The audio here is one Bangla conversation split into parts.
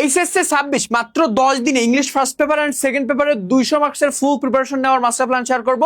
এইচএসসি 26 মাত্র 10 দিনে English first paper and second পেপারের 200 মার্কসের ফুল প্রিপারেশন নেওয়ার মাস্টার প্ল্যান শেয়ার করব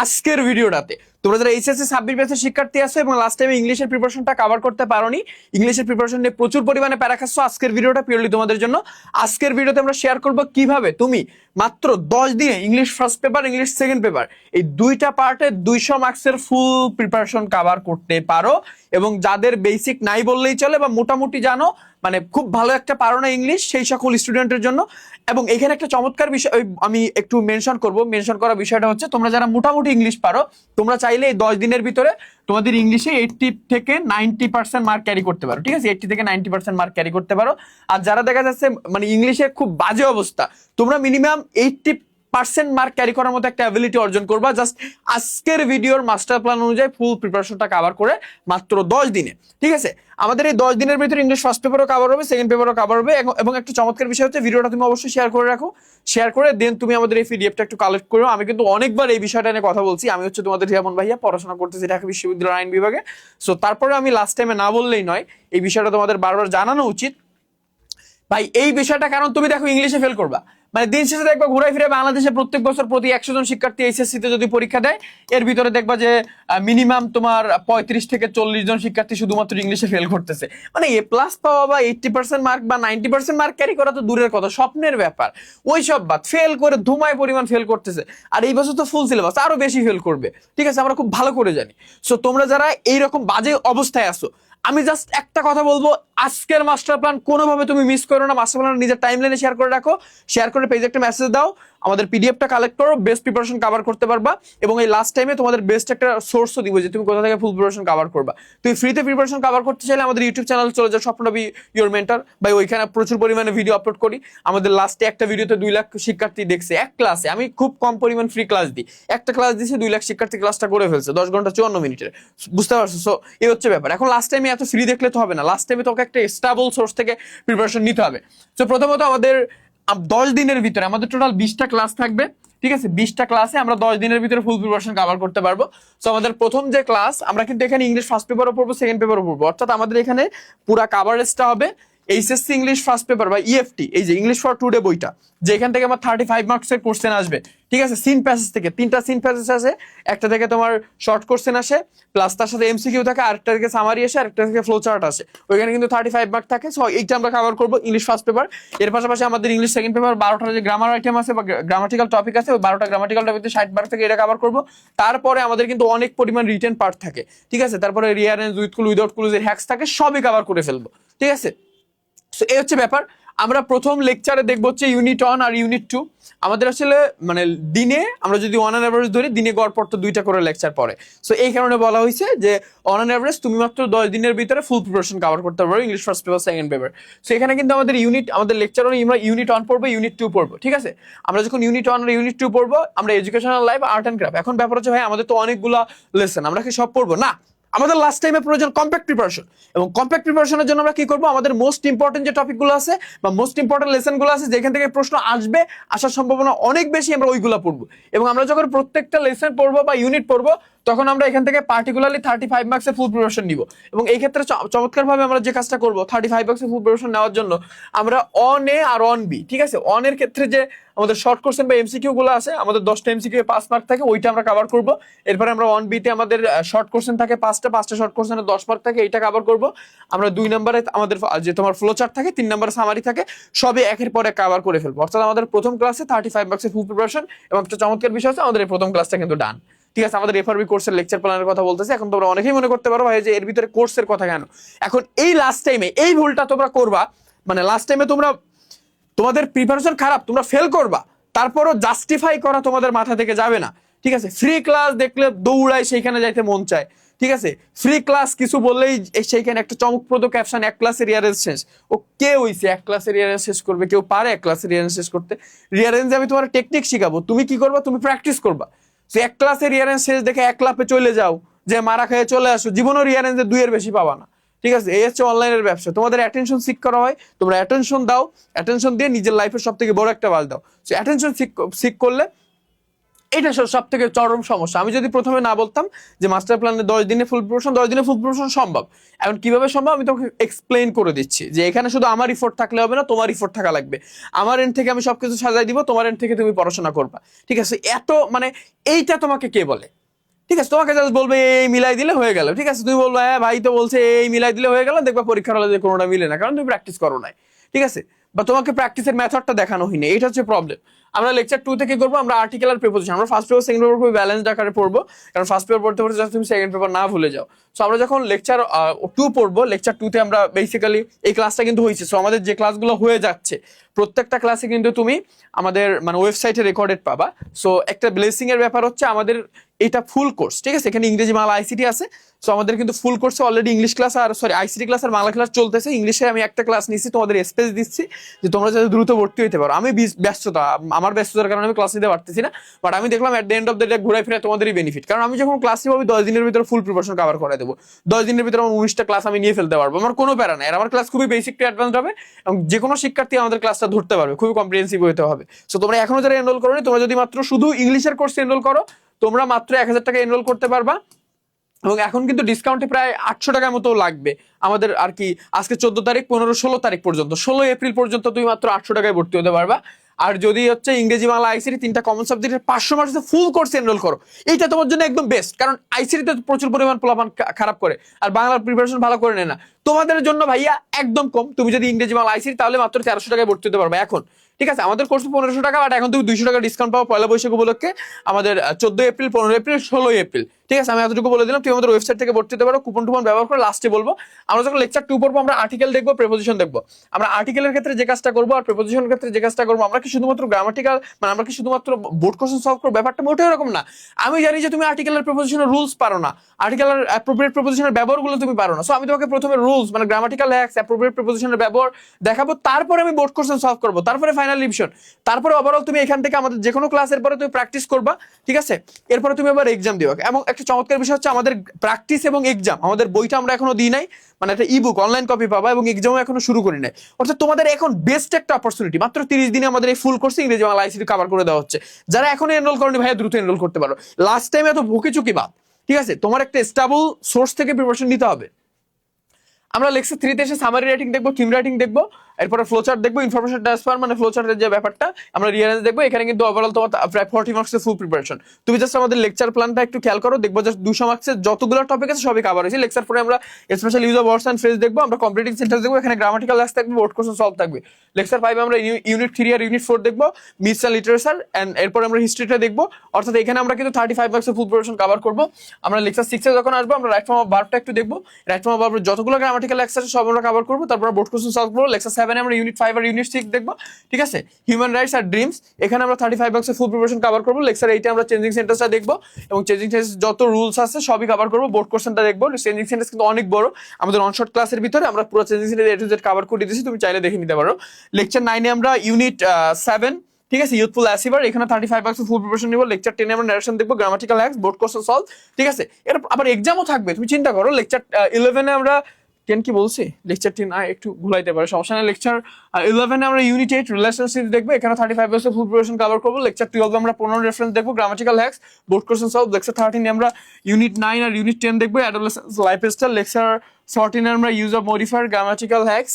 আজকের ভিডিওটাতে। তোমরা যারা এইচএসসি 26 ব্যাচের শিক্ষার্থী আছো এবং লাস্ট টাইমে ইংলিশের প্রিপারেশনটা কভার করতে পারোনি, ইংলিশের প্রিপারেশন নিয়ে প্রচুর পরিমাণে প্যারা খাচ্ছ, আজকের ভিডিওটা পিওরলি তোমাদের জন্য। আজকের ভিডিওতে আমরা শেয়ার করব কিভাবে তুমি মাত্র 10 দিনে English first paper, English second paper এই দুইটা পার্টে 200 মার্কসের ফুল প্রিপারেশন কভার করতে পারো। এবং যাদের বেসিক নাই বললেই চলে বা মোটামুটি জানো, মানে খুব ভালো একটা পারো না ইংলিশ, সেই সকল স্টুডেন্টের জন্য। এবং এখানে একটা চমৎকার বিষয় আমি একটু মেনশন করা বিষয়টা হচ্ছে, তোমরা যারা মোটামুটি ইংলিশ পারো, তোমরা চাইলে এই 10 দিনের ভিতরে তোমাদের ইংলিশে 80 থেকে 90% মার্ক ক্যারি করতে পারো। ঠিক আছে, 80 থেকে 90% মার্ক ক্যারি করতে পারো। আর যারা দেখা যাচ্ছে মানে ইংলিশে খুব বাজে অবস্থা, তোমরা মিনিমাম 80% মার্ক ক্যারি করার মতো একটা অ্যাবিলিটি অর্জন করবা জাস্ট আজকের ভিডিওর মাস্টার প্ল্যান অনুযায়ী ফুল প্রিপারেশনটা কভার করে মাত্র 10 দিনে। ঠিক আছে, আমাদের এই 10 দিনের ভিতরে ইংলিশ ফার্স্ট পেপারও কভার হবে, সেকেন্ড পেপারও কভার হবে। এবং একটা চমৎকার বিষয় হচ্ছে, ভিডিওটা তুমি অবশ্যই শেয়ার করে রাখো, শেয়ার করে দেন তুমি আমাদের এই পিডিএফটা একটু কালেক্ট করো। আমি কিন্তু অনেকবার এই বিষয়টা নিয়ে কথা বলছি। আমি হচ্ছে তোমাদের রিয়ামন ভাইয়া, পড়াশোনা করতেছি ঢাকা বিশ্ববিদ্যালয়ের আইন বিভাগে। সো তারপরে আমি লাস্ট টাইমে না বললেই নয়, এই বিষয়টা তোমাদের বারবার জানানো উচিত ভাই। এই বিষয়টা কারণ তুমি দেখো ইংলিশে ফেল করবা, মানে দিন শেষে দেখবা ঘুরাই ফিরে বাংলাদেশে প্রত্যেক বছর প্রতি 100 জন শিক্ষার্থী এইচএসসি তে যদি পরীক্ষা দেয়, এর ভিতরে দেখবা যে মিনিমাম তোমার 35 থেকে 40 জন শিক্ষার্থী শুধুমাত্র ইংলিশে ফেল করতেছে। মানে এ প্লাস পাওয়া বা 80% মার্ক বা 90% মার্ক ক্যারি করা তো দূরের কথা, স্বপ্নের ব্যাপার। ওই সব বাদ, ফেল করে ধুমায় পরিমাণ ফেল করতেছে। আর এই বছর তো ফুল সিলেবাস, আরো বেশি ফেল করবে। ঠিক আছে, আমরা খুব ভালো করে জানি। সো তোমরা যারা এইরকম বাজে অবস্থায় আছো, আমি জাস্ট একটা কথা বলবো, আজকের মাস্টার প্ল্যান কোনোভাবে তুমি মিস করো না। মাস্টার প্ল্যান নিজের টাইমলাইনে শেয়ার করে রাখো, শেয়ার করে পেজে একটা মেসেজ দাও, আমাদের পিডিএফটা কালেক্ট করো, বেস্ট প্রিপারেশন কভার করতে পারবা। এবং এই লাস্ট টাইমে তোমাদের বেস্ট একটা সোর্সও দিব যে তুমি কোথা থেকে ফুল প্রিপারেশন কভার করবা। তুমি ফ্রিতে প্রিপারেশন কভার করতে চাইলে আমাদের ইউটিউব চ্যানেল চলে যাও, স্বপ্ন বি ইওর মেন্টর ভাই। ওইখানে প্রচুর পরিমাণে ভিডিও আপলোড করি। আমাদের লাস্টে একটা ভিডিওতে 2 লাখ শিক্ষার্থী দেখছে এক ক্লাসে। আমি খুব কম পরিমাণ ফ্রি ক্লাস দিই, একটা ক্লাস দিয়েছে 2 লাখ শিক্ষার্থী ক্লাসটা করে ফেলছে 10 ঘন্টা 54 মিনিটের। বুঝতে পারছো? সো এই হচ্ছে ব্যাপার। এখন লাস্ট টাইমে এত ফ্রি দেখলে তো হবে না, লাস্ট টাইমে তোকে একটা স্টেবল সোর্স থেকে প্রিপারেশন নিতে হবে। সো প্রথমত আমাদের 10 দিনের ভিতরে আমাদের টোটাল 20টা ক্লাস থাকবে। ঠিক আছে, 20টা ক্লাসে আমরা 10 দিনের ভিতরে ফুল প্রিপারেশন কভার করতে পারবো। সো আমাদের প্রথম যে ক্লাস, আমরা কিন্তু এখানে ইংলিশ ফার্স্ট পেপারও পড়বো, সেকেন্ড পেপারও পড়বো। অর্থাৎ আমাদের এখানে পুরা কভারেজটা হবে এইচএসসি ইংলিশ ফার্স্ট পেপার বা ইএফটি, এই যে ইংলিশ ফর টুডে বইটা, যেখান থেকে আমার 35 মার্কসের কোশ্চেন আসবে। ঠিক আছে, সিন প্যাসেজ থেকে 3টা সিন প্যাসেজ আছে, একটা থেকে তোমার শর্ট কোশ্চেন আসে, প্লাস তার সাথে এমসিকিউ থাকে, আরেকটা থেকে সামারি আসে, আরেকটা থেকে ফ্লো চার্ট আসে। ওইখানে কিন্তু 35 মার্ক থাকে। সো এইটা আমরা কভার করবো ইংলিশ ফার্স্ট পেপার। এর পাশাপাশি আমাদের ইংলিশ সেকেন্ড পেপার 12টা যে গ্রামার আইটেম আছে বা গ্রামাটিক্যাল টপিক আছে, ওই 12টা গ্রামাটিক্যাল টপিক 60 মার্ক থেকে এটা কভার করবো। তারপরে আমাদের কিন্তু অনেক পরিমাণ রিটেন পার্ট থাকে। ঠিক আছে, তারপরে রিয়ারেঞ্জ উইথ ক্লু উইদাউট ক্লুজের হ্যাক্স থাকে, সবই কভার করে ফেলবো। ঠিক আছে, সো এই হচ্ছে ব্যাপার। আমরা প্রথম লেকচারে দেখবো হচ্ছে ইউনিট 1 আর ইউনিট 2। আমাদের আসলে মানে দিনে আমরা যদি অন অ্যান অ্যাভারেজ ধরি, দিনে গড় পড়তো 2টা করে লেকচার পড়ে। সো এই কারণে বলা হয়েছে যে অন অ্যান অ্যাভারেজ তুমি মাত্র 10 দিনের ভিতরে ফুল প্রিপারেশন কভার করতে পারো English first paper, second paper. So এখানে কিন্তু আমাদের আমাদের লেকচার আমরা ইউনিট 1 পড়বো, ইউনিট 2 পড়বো। ঠিক আছে, আমরা যখন ইউনিট 1 আর ইউনিট 2 পড়বো, আমরা educational life, art and craft. এখন ব্যাপার হচ্ছে ভাই, আমাদের তো অনেকগুলা লেসন, আমরা কি সব পড়বো না? আমাদের লাস্ট টাইমে প্রয়োজন কম্প্যাক্ট প্রিপারেশন। এবং কম্প্যাক্ট প্রিপারেশনের জন্য আমরা কি করবো, আমাদের মোস্ট ইম্পর্টেন্ট যে টপিকগুলো আছে বা মোস্ট ইম্পর্টেন্ট লেসনগুলো আছে, যেখান থেকে প্রশ্ন আসবে, আসার সম্ভাবনা অনেক বেশি, আমরা ওইগুলো পড়বো। এবং আমরা যখন প্রত্যেকটা লেসন পড়বো বা ইউনিট পড়বো, তখন আমরা এখান থেকে পার্টিকুলারলি 35 মার্কসের ফুল প্রিপারেশন নিব। এবং এই ক্ষেত্রে চমৎকার ভাবে আমরা যে কাজটা করবো, 35 মার্কসের ফুল প্রিপারেশন নেওয়ার জন্য আমরা অন এ আর অন বি, ঠিক আছে, অন এর ক্ষেত্রে যে আমাদের শর্ট কোশ্চেন বা এমসিকিউ গুলো আছে, আমাদের 10টা এমসিকিউ 5 মার্ক থাকে, ওইটা আমরা কভার করব। এরপরে আমরা অন বিতে আমাদের শর্ট কোশ্চেন থাকে 5টা শর্ট কোশ্চেনে 10 মার্ক থাকে, এইটা কভার করব। আমরা 2 নম্বরে আমাদের যে তোমার ফ্লো চার্ট থাকে, 3 নম্বরে সামারি থাকে, সবই একের পর এক কভার করে ফেলবো। অর্থাৎ আমাদের প্রথম ক্লাসে 35 মার্কসের ফুল প্রিপারেশন। এবং একটা চমৎকার বিষয় আছে, আমাদের এই প্রথম ক্লাসটা কিন্তু ডান। ঠিক আছে, আমাদের এফআরবি কোর্সের লেকচার প্ল্যানের কথা বলতেছি। এখন তোমরা অনেকেই মনে করতে পারো ভাই যে এর ভিতরে কোর্সের কথা কেন। এখন এই লাস্ট টাইমে এই ভুলটা তোমরা করবা, মানে লাস্ট টাইমে তোমাদের প্রিপারেশন খারাপ, তোমরা ফেল করবা, তারপরও জাস্টিফাই করা তোমাদের মাথা থেকে যাবে না। ঠিক আছে, ফ্রি ক্লাস দেখলে দৌড়ায় সেইখানে যাইতে মন চায়। ঠিক আছে, ফ্রি ক্লাস কিছু বললেই সেইখানে একটা চমকপ্রদ ক্যাপশন, 1 ক্লাসের রিয়ারেঞ্জ শেষ। ও কে হইছে 1 ক্লাসের রিয়ারেঞ্জ শেষ করবে? কেউ পারে 1 ক্লাসের রিয়ারেঞ্জ শেষ করতে? রিয়ারেঞ্জে আমি তোমার টেকনিক শিখাবো, তুমি কি করবা, তুমি প্র্যাকটিস করবা। সো 1 ক্লাসের রিয়ারেঞ্জ শেষ দেখে 1 লাফে চলে যাও, যে মারা খেয়ে চলে আসো, জীবনও রিয়ারেঞ্জে 2 এর বেশি পাবা না। ঠিক আছে, এই হচ্ছে অনলাইনের ব্যবসা। তোমাদের অ্যাটেনশন সিক করা হয়, তোমরা অ্যাটেনশন দাও, অ্যাটেনশন দিয়ে নিজের লাইফের সব থেকে বড় একটা বাস দাও। সো অ্যাটেনশন সিক করলে এটা সব থেকে চরম সমস্যা। আমি যদি প্রথমে না বলতাম যে মাস্টার প্ল্যানে 10 দিনে ফুল প্রিপারেশন, 10 দিনে ফুল প্রিপারেশন সম্ভব। এখন কিভাবে সম্ভব আমি তোকে এক্সপ্লেইন করে দিচ্ছি, যে এখানে শুধু আমার ইফোর্ট থাকলে হবে না, তোমার ইফোর্ট থাকা লাগবে। আমার এন্ড থেকে আমি সবকিছু সাজাই দিব, তোমার এন্ড থেকে তুমি পড়াশোনা করবা, ঠিক আছে? এত মানে এইটা তোমাকে কে বলে? ঠিক আছে, তোমাকে জাস্ট বলবে এই মিলাই দিলে হয়ে গেল, ঠিক আছে? তুমি বলবে হ্যাঁ ভাই তো বলছে এই মিলাই দিলে হয়ে গেল, দেখবা পরীক্ষার হলে যে কোনোটা মিলে না, কারণ তুমি প্র্যাকটিস করো নাই, ঠিক আছে? বা তোমাকে প্র্যাকটিসের মেথডটা দেখানো হয়নি, এটা হচ্ছে প্রবলেম। আমরা লেকচার 2 থেকে করবো আমরা আর্টিকেল আর প্রিপোজিশন। আমরা ফার্স্ট পেপার সেকেন্ড পেপার খুবই ব্যালেন্সড আকারে পড়বো, কারণ ফার্স্ট পেপার পড়তে পড়তে তুমি সেকেন্ড পেপার না ভুলে যাও। সো আমরা যখন লেকচার 2 পড়বো, লেকচার 2 তে আমরা বেসিক্যালি এই ক্লাসটা কিন্তু হয়েছে। সো আমাদের যে ক্লাসগুলো হয়ে যাচ্ছে প্রত্যেকটা ক্লাসে কিন্তু তুমি আমাদের মানে ওয়েবসাইটে রেকর্ডেড পাবা। সো একটা ব্লেসিং এর ব্যাপার হচ্ছে আমাদের এটা ফুল কোর্স, ঠিক আছে? এখানে ইংরেজি বাংলা আইসিটি আছে। সো আমাদের কিন্তু ফুল কোর্সে অলরেডি ইংলিশ ক্লাস আর সরি আইসিটি ক্লাস আর বাংলা ক্লাস চলতেছে। ইংলিশে আমি একটা ক্লাস নিচ্ছি, তোমাদের স্পেস দিচ্ছি যে তোমরা যাতে দ্রুত ভর্তি হইতে পারো। আমি আমার ব্যস্ততার কারণে আমি ক্লাস নিতে পারতেছি না, বাট আমি দেখলাম at the end of the day ঘুরাই ফিরে তোমাদেরই বেনিফিট। কারণ আমি যখন ক্লাস নিবো 10 দিনের ভিতরে ফুল প্রিপারেশন কভার করে দেবো। 10 দিনের ভিতরে আমার 19টা ক্লাস আমি নিয়ে ফেলতে পারবো, আমার কোনো প্যারা নাই। আর আমার ক্লাস খুবই বেসিক টু অ্যাডভান্স হবে এবং যে কোনো শিক্ষার্থী আমাদের ক্লাসটা ধরতে পারবে, খুবই কম্প্রিহেন্সিভ হতে হবে। সো তোমরা এখনো যারা এনরোল করো, তোমরা যদি মাত্র শুধু ইংলিশের কোর্সে এনরোল করো, তোমরা মাত্র 1000 টাকা এনরোল করতে পারবা। এবং এখন কিন্তু ডিসকাউন্টে প্রায় 800 টাকার মতো লাগবে আমাদের আর কি। আজকে 14 তারিখ, 15, 16 তারিখ পর্যন্ত, 16 এপ্রিল পর্যন্ত তুমি মাত্র 800 টাকায় ভর্তি হতে পারবা। আর যদি হচ্ছে ইংরেজি বাংলা আইসিটি 3টা কমন সাবজেক্টের 500 মার্কসের ফুল কোর্স এনরোল করো, এইটা তোমার জন্য একদম বেস্ট। কারণ আইসিটিতে প্রচুর পরিমাণ পোলাপান খারাপ করে আর বাংলার প্রিপারেশন ভালো করে নেয় না। তোমাদের জন্য ভাইয়া একদম কম, তুমি যদি ইংরেজি বাংলা আইসিটি তাহলে মাত্র 1300 টাকায় ভর্তি হতে পারবে এখন, ঠিক আছে? আমাদের কোর্স 1500 টাকা, বাট এখন তুমি 200 টাকা ডিসকাউন্ট পাবো পয়লা বৈশাখ উপলক্ষে আমাদের 14 এপ্রিল, 15 এপ্রিল, 16 এপ্রিল, ঠিক আছে? আমি এতটুকু বলে দিলাম। তুমি আমাদের ওয়েবসাইট থেকে ভর্তি হতে পারো, কুপন টুপন ব্যবহার করে। লাস্টে বলবো, আমরা যখন লেকচার 2 পড়বো আমরা আর্টিকেল দেখবো, প্রেপোজিশন দেখবো। আমরা আর্টিকেলের ক্ষেত্রে যে কাজটা করবো আর প্রেপোজিশনের ক্ষেত্রে যে কাজটা করবো, আমরা কি শুধুমাত্র গ্রামাটিক্যাল মানে আমরা কি শুধুমাত্র বোর্ড কোশ্চেন সলভ করবো, ব্যাপারটা মোটেও এরকম না। আমি জানি যে তুমি আর্টিকেলের প্রেপোজিশনের রুলস পারো না, আর্টিকেলের অ্যাপ্রোপ্রিয়েট প্রেপোজিশনের ব্যবহারগুলো তুমি পারো না। সো আমি তোমাকে প্রথমে রুলস মানে গ্রামাটিক্যাল হ্যাক্স, অ্যাপ্রোপ্রিয়েট প্রেপোজিশনের ব্যবহার দেখাবো, তারপরে আমি বোর্ড কোশ্চেন সলভ করবো, তারপরে ফাইনাল রিভিশন, তারপরে ওভারঅল তুমি এখান থেকে আমাদের যে কোনো ক্লাসের পরে তুমি প্র্যাকটিস করবা, ঠিক আছে? এরপরে তুমি আবার এক্সাম দিবা। এবং একটা চমৎকার বিষয় হচ্ছে আমাদের প্র্যাকটিস এবং এক্সাম, আমাদের বইটা আমরা এখনো দিই নাই, মানে একটা ইবুক অনলাইন কপি পাবা, এবং এক্সামও এখনো শুরু করি নাই। অর্থাৎ তোমাদের এখন বেস্ট একটা অপরচুনিটি, মাত্র 30 দিনে আমাদের এই ফুল কোর্স ইংরেজি বাংলা আইসিটি কভার করে দেওয়া হচ্ছে। যারা এখনো এনরোল করনি ভাইয়া দ্রুত এনরোল করতে পারো। লাস্ট টাইম এত ভুকিচুকি বাদ, ঠিক আছে? তোমার একটা স্টেবল সোর্স থেকে প্রিপারেশন নিতে হবে। আমরা লেকচার 3 তে এসে সামারি রাইটিং দেখবো, থিম রাইটিং দেখবো, এরপরে ফ্লোচার্ট দেখবো, ইনফরমেশন ট্রান্সফার মানে ফ্লোচার্টের যে ব্যাপারটা আমরা রিয়ারেঞ্জ দেখবো। এখানে কিন্তু ওভারঅল তোমার প্রায় 40 মার্কসের ফুল প্রিপারেশন। তুমি জাস্ট আমাদের লেকচার প্ল্যানটা একটু খেয়াল করো, দেখবো জাস্ট 200 মার্কসের যতগুলো টপিক আছে সবই কভার হয়েছে। লেকচার পরে আমরা special use of words and phrase দেখবো, আমরা কমপ্লিটিং সেন্টেন্স দেখবো, এখানে গ্রামাটিক্যাল ল্যাক্স থাকবে, ওয়ার্ড কোশ্চেন সলভ থাকবে। লেকচার 5 আমরা ইউনিট 3 আর ইউনিট 4 দেখবো, মিথস এন্ড লিটারেচার, এন্ড এরপর আমরা হিস্ট্রিটা দেখবো। অর্থাৎ এখানে আমরা কিন্তু 35 মার্কসের ফুল প্রিপারেশন কভার করবো। আমরা লেকচার 6 এ যখন আসবো আমরা রাইট ফর্ম অফ ভার্বটা একটু দেখবো, রাইট ফর্ম অফ ভার্বের যতগুলো গ্রামাটিক্যাল ল্যাক্স আছে সব আমরা কভার করবো। তারপর বোর্ড কোশ্চেন সলভ করবো। লেকচার 7 এ আমরা ইউনিট 5 আর ইউনিট 6 দেখবো, ঠিক আছে? হিউম্যান রাইটস আর ড্রিমস, এখানে আমরা 35 মার্কসের ফুল প্রিপারেশন কভার করবো। লেকচার 8 এ আমরা চেঞ্জিং সেন্টেন্সটা দেখবো এবং চেঞ্জিং সেন্টেন্স যত রুলস আছে সবই কভার করবো। বোর্ড কোশ্চেনটা দেখবো। চেঞ্জিং সেন্টেন্স কিন্তু অনেক বড়, আমাদের অনশর্ট ক্লাসের ভিতরে আমরা পুরো changing sentence A to Z cover করে দিয়েছি, তুমি চাইলে দেখে নিতে পারো। লেকচার 9 এ আমরা ইউনিট 7, ঠিক আছে, ইউথফুল অ্যাসিভার, এখানে 35 মার্কসের ফুল প্রিপারেশন নিব। লেকচার 10 এ আমরা ন্যারেশন দেখবো, grammatical hacks, board question solve, ঠিক আছে? এর আবার এক্সামও থাকবে, তুমি চিন্তা করো। লেকচার 11 এ আমরা 10 কি বলছি, লেকচার 10 একটু ভুলাইতে পারে, সমস্যা নেই। লেকচার 11 এ আমরা ইউনিট 8 রিলেশনশিপ দেখবো, এখানে 35 মার্কসের ফুল প্রিপারেশন কভার করবো। লেকচার 12 আমরা 15 রেফারেন্স দেখবো, grammatical hacks, board question solve. Lecture 13 এ আমরা ইউনিট 9 আর ইউনিট 10 দেখবো, অ্যাডোলেসেন্স লাইফস্টাইল। লেকচার 14 এ আমরা use of modifier, grammatical hacks,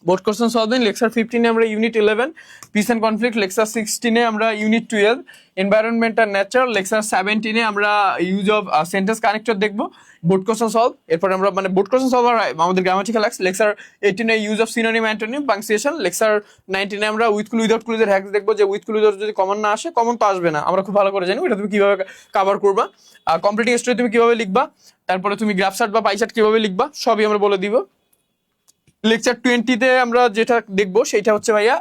board question solving. Lecture 15 এ আমরা unit 11 peace and conflict. Lecture 16 এ আমরা ইউনিট 12 এনভায়রনমেন্ট আর নেচার। লেকচার 17 এ আমরা ইউজ অফ সেন্টেন্স কানেক্টর দেখবো, বোর্ড কোশ্চেন সলভ। এরপর আমরা মানে বোর্ড কোশ্চেন সলভ আর আমাদের গ্রামাটিক্যাল হ্যাক্স। লেকচার 18 এ use of synonym antonym punctuation. Lecture 19 এ আমরা উইথ ক্লু উইদাউট ক্লুজের হ্যাক্স দেখবো, যে উইথ ক্লু যদি কমন না আসে, কমন তো আসবে না, আমরা খুব ভালো করে জানি, ওটা তুমি কিভাবে কভার করবা। কমপ্লিটিং স্টোরি তুমি কিভাবে লিখবা, তারপরে তুমি গ্রাফ চার্ট বা পাই চার্ট কিভাবে লিখবা, সবই আমরা বলে দিব। লেকচার 20 তে আমরা যেটা দেখবো সেটা হচ্ছে ভাইয়া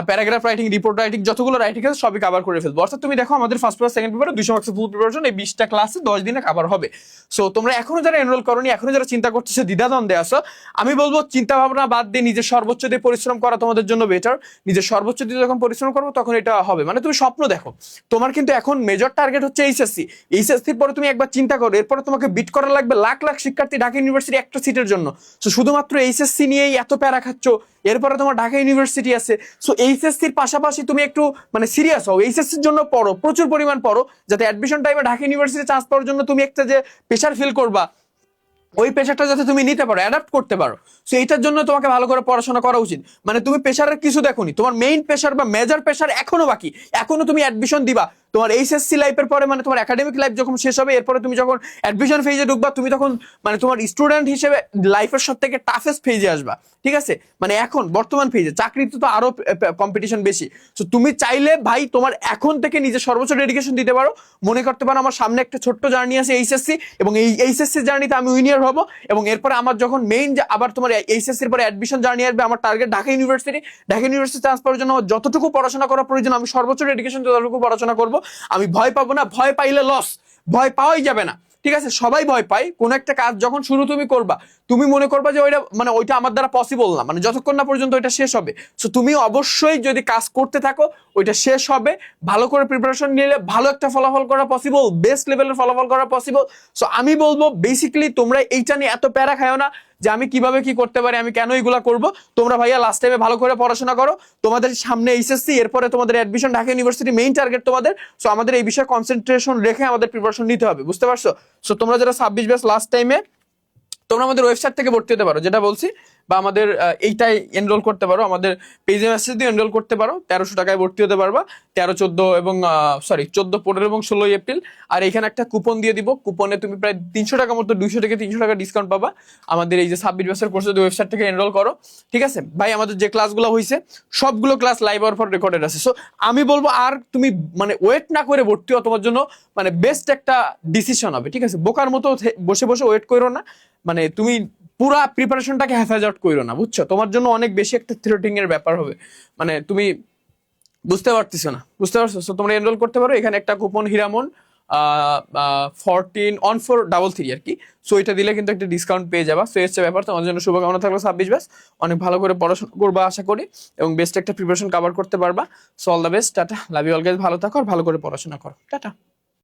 প্যারাগ্রাফ রাইটিং, রিপোর্ট রাইটিং, যতগুলো রাইটিং আছে সবই কভার করে ফেলবো। অর্থাৎ তুমি দেখো আমাদের ফার্স্ট পেপার সেকেন্ড পেপারে 200 মার্কসের ফুল প্রিপারেশন, এই 20টা ক্লাসে 10 দিনে কভার হবে। সো তোমরা এখনো যারা এনরোল করোনি, এখনো যারা চিন্তা করতেছো, দ্বিধাদ্বন্দ্বে আসো, আমি বলবো চিন্তা ভাবনা বাদ দিয়ে নিজের সর্বোচ্চ দিয়ে পরিশ্রম করা তোমাদের জন্য বেটার। নিজের সর্বোচ্চ দিয়ে যখন পরিশ্রম করবো তখন এটা হবে। মানে তুমি স্বপ্ন দেখো, তোমার কিন্তু এখন মেজর টার্গেট হচ্ছে এইচএসসি। এইচএসসির পরে তুমি একবার চিন্তা করো, এরপরে তোমাকে বিট করা লাগবে লাখ লাখ শিক্ষার্থী ঢাকা ইউনিভার্সিটি একটা সিটের জন্য। তো শুধুমাত্র এইচএসসি নিয়েই এত প্যারা খাচ্ছ, এরপরে তোমার ঢাকা ইউনিভার্সিটি আছে। সো এইচএসসির পাশাপাশি তুমি একটু মানে সিরিয়াস হও, এইচএসসির জন্য পড়ো, প্রচুর পরিমাণ পড়ো, যাতে অ্যাডমিশন টাইমে ঢাকা ইউনিভার্সিটি চান্স পাওয়ার জন্য তুমি একটা যে প্রেশার ফিল করবা, ওই প্রেশারটা যাতে তুমি নিতে পারো, অ্যাডাপ্ট করতে পারো। সো এইটার জন্য তোমাকে ভালো করে পড়াশোনা করা উচিত। মানে তুমি প্রেশারের কিছু দেখোনি, তোমার মেইন প্রেশার বা মেজর প্রেশার এখনো বাকি, এখনো তুমি অ্যাডমিশন দিবা। তোমার এইচএসসি লাইফের পরে মানে তোমার একাডেমিক লাইফ যখন শেষ হবে, এরপরে তুমি যখন অ্যাডমিশন ফেজে ঢুকবা, তুমি তখন মানে তোমার স্টুডেন্ট হিসেবে লাইফের সব থেকে টাফেস্ট ফেজে আসবা, ঠিক আছে? মানে এখন বর্তমান ফেজে চাকরিতে তো আরো কম্পিটিশন বেশি। সো তুমি চাইলে ভাই তোমার এখন থেকে নিজের সর্বোচ্চ ডেডিকেশন দিতে পারো। মনে করতে পারো আমার সামনে একটা ছোট্ট জার্নি আছে এইচএসসি, এবং এই এইচএসসি জার্নিতে আমি উইনিয়ার হবো, এবং এরপরে আমার যখন মেইন আবার তোমার এইচএসসির পরে অ্যাডমিশন জার্নি আসবে, আমার target Dhaka university. Dhaka university chance পাওয়ার জন্য আমার যতটুকু পড়াশোনা করা প্রয়োজন, আমি সর্বোচ্চ ডেডিকেশন ততটুকু পড়াশোনা করবো। আমি ভয় পাবো না, ভয় পাইলে লস, ভয় পাওয়াই যাবে না, ঠিক আছে? সবাই ভয় পায়, কোন একটা কাজ যখন শুরু তুমি করবা, তুমি মনে করবা যে ওইটা মানে ওইটা আমার দ্বারা পসিবল না, মানে যতক্ষণ না পর্যন্ত ওইটা শেষ হবে। সো তুমি অবশ্যই যদি কাজ করতে থাকো, ওইটা শেষ হবে, ভালো করে প্রিপারেশন নিলে ভালো একটা ফলাফল করা পসিবল, বেস্ট লেভেলের ফলাফল করা পসিবল। সো আমি বলবো বেসিক্যালি তোমরা এইটা নিয়ে এত প্যারা খাও না যে আমি কিভাবে কি করতে পারি, আমি কেন এগুলা করব। তোমরা ভাইয়া লাস্ট টাইমে ভালো করে পড়াশোনা করো, তোমাদের সামনে এইচএসসি, এরপরে তোমাদের admission Dhaka university main target তোমাদের। সো আমাদের এই বিষয়ে কনসেন্ট্রেশন রেখে আমাদের প্রিপারেশন নিতে হবে, বুঝতে পারছো? সো তোমরা যারা 26 ব্যাচ লাস্ট টাইমে, তোমরা আমাদের ওয়েবসাইট থেকে ভর্তি হতে পারো, যেটা বলছি, বা আমাদের এইটাই এনরোল করতে পারো, আমাদের পেজে মেসেজ দিয়ে এনরোল করতে পারো। 1300 টাকায় ভর্তি হতে পারবা, 13, 14 এবং 14, 15 এবং 16 এপ্রিল। আর এখানে একটা কুপন দিয়ে দিব, কুপনে তুমি প্রায় 300 টাকা মতো, 200 থেকে 300 টাকা ডিসকাউন্ট পাবা আমাদের এই যে 26 ব্যাচের কোর্সে। ওয়েবসাইট থেকে এনরোল করো, ঠিক আছে ভাই? আমাদের যে ক্লাসগুলো হয়েছে সবগুলো ক্লাস লাইভ আর ফর রেকর্ডেড আছে। সো আমি বলবো আর তুমি মানে ওয়েট না করে ভর্তি হও, তোমার জন্য মানে বেস্ট একটা ডিসিশন হবে, ঠিক আছে? বোকার মতো বসে বসে ওয়েট করো না, মানে তুমি পুরা প্রিপারেশনটাকে হেফাজত করো না, বুঝছো? তোমার জন্য অনেক বেশি একটা থ্রেটিং এর ব্যাপার হবে, মানে তুমি বুঝতে পারতেছো না, বুঝতে পারছো? তো তোমরা এনরোল করতে পারো, এখানে একটা কুপন হিরামন 14 আর কি। সো এটা দিলে কিন্তু একটা ডিসকাউন্ট পেয়ে যাবা। সো এসছে ব্যাপার, তোমার জন্য শুভকামনা থাকলো 26 ব্যাচ। অনেক ভালো করে পড়াশোনা করবা আশা করি, এবং বেস্ট একটা প্রিপারেশন কভার করতে পারবা। So all the best, tata, love you all guys, ভালো থাকো আর ভালো করে পড়াশোনা করো, টাটা।